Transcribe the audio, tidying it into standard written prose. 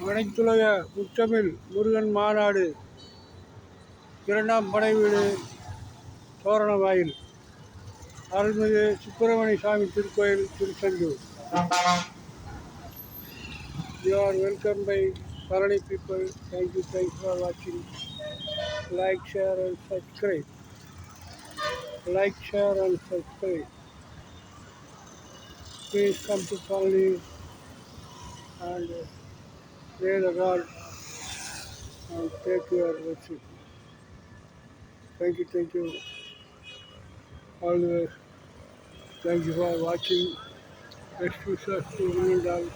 அனைத்துலக முத்தமிழ் முருகன் மாநாடு இரண்டாம் படை வீடு தோரணவாயில் அருள்மிகு சுப்பிரமணிய சாமி திருக்கோயில் Tiruchendur. You are welcome by Parani people. Thank you for watching. Like, share and subscribe. Like, share and subscribe. Please come to Parani and pray the God and take your worship. Thank you. Always. Thank you for watching. Best wishes to Vinodal.